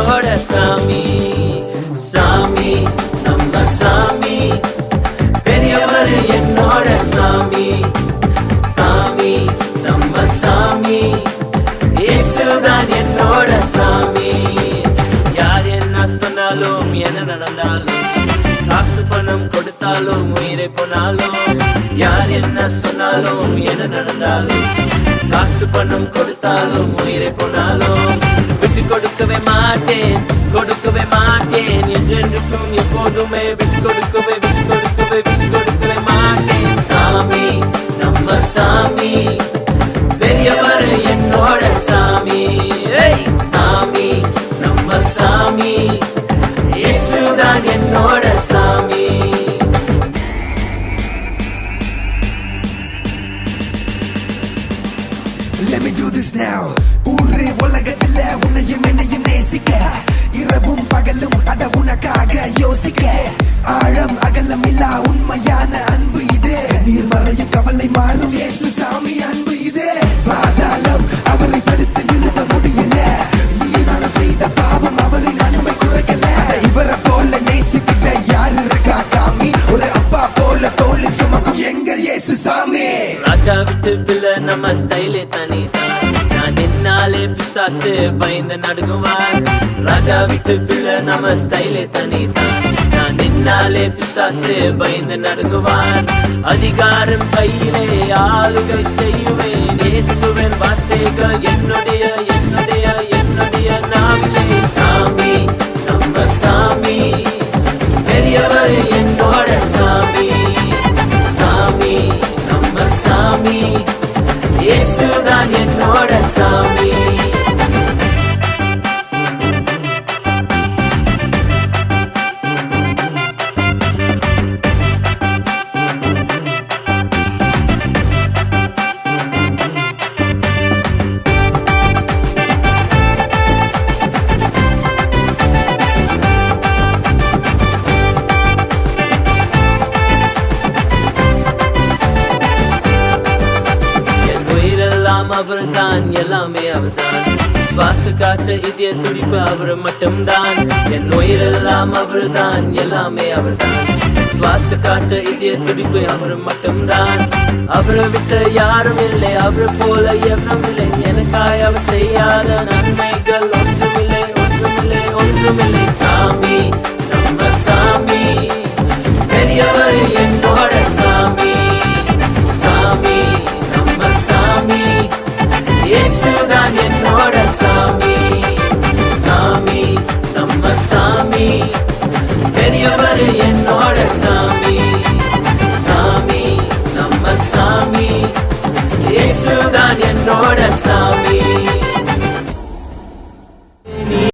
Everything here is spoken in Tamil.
என்னோட சாமி. சாமி நம்ம சாமி, பெரியவர் என்னோட சாமி. சாமி நம்ம சாமி, இயேசுதான் என்னோட சாமி. யார் என்ன சொன்னாலும் என்ன நடந்தாலும், காசு பணம் கொடுத்தாலும் உயிரை போனாலும், யார் என்ன சொன்னாலும் என்ன நடந்தாலும், காசு பணம் கொடுத்தாலும் உயிரை போனாலும், விட்டு கொடுக்கவே மாட்டேன், கொடுக்கவே மாட்டேன். என்றென்றுக்கும் எப்போதுமே விட்டு கொடுக்கவே விட்டு கொடுக்கவே விட்டு கொடுக்கவே மாட்டேன். சாமி நம்ம சாமி, பெரியவர் என்னோட சாமி. சாமி நம்ம சாமி, இயேசுதான் என்னோட சாமி. Let me do this now. ஊரே உலகத்துல உன்னையும் என்னையும் நேசிக்க, இரவும் பகலும் அட உனக்காக யோசிக்க. ஆழம் அகலம் இல்லா உண்மையான அன்பு இது, நீர் மறையும் கவலை மாறும் இயேசு சாமி அன்பு இது. பாதாளம் அவரை தடுத்து நிறுத்த முடியல, நீ நான் செய்த பாவம் அவரின் அன்பை குறைக்கல. இவரை போல நேசிக்கிட்ட யாரு இருக்கா காமி, ஒரு அப்பா போல தோளில் சுமக்கும் எங்கள் இயேசு சாமி. ராஜா விட்டு பிள்ளை நம்ம ஸ்டைலே தனிதான், நான் நின்னாலே பிசாசு பயந்து நடுங்குவார். ராஜா விட்டு பிள்ளை நம்ம ஸ்டைலே தனிதான், நான் நின்னாலே பிசாசு பயந்து நடுங்குவார். அதிகாரம் கையிலே ஆளுகை செய்வேன், இயேசுவின் வார்த்தைகள் என்னுடைய என்னுடைய என்னுடைய நாவிலே. சாமி நம்ம சாமி, பெரியவர் என்னோட சாமி. சாமி நம்ம சாமி, இயேசுதான் என்னோட சாமி. அவர்தான் எல்லாமே அவர்தான், சுவாச காற்று இதய துடிப்பு அவர் மட்டும்தான். என் உயிரெல்லாம் அவர்தான், எல்லாமே அவர்தான், சுவாச காற்று இதய துடிப்பு அவர் மட்டும்தான். அவரை விட்டு யாரும் இல்லை, அவர் போல எவரும் இல்லை. எனக்காய் அவர் செய்யாத நன்மைகள் ஒன்றுமில்லை ஒன்றுமில்லை ஒன்றுமில்லை. சாமி நம்ம சாமி, பெரியவர் என்னோட சாமி. சாமி நம்ம சாமி, இயேசுதான் என்னோட சாமி. சாமி நம்ம சாமி, பெரியவர்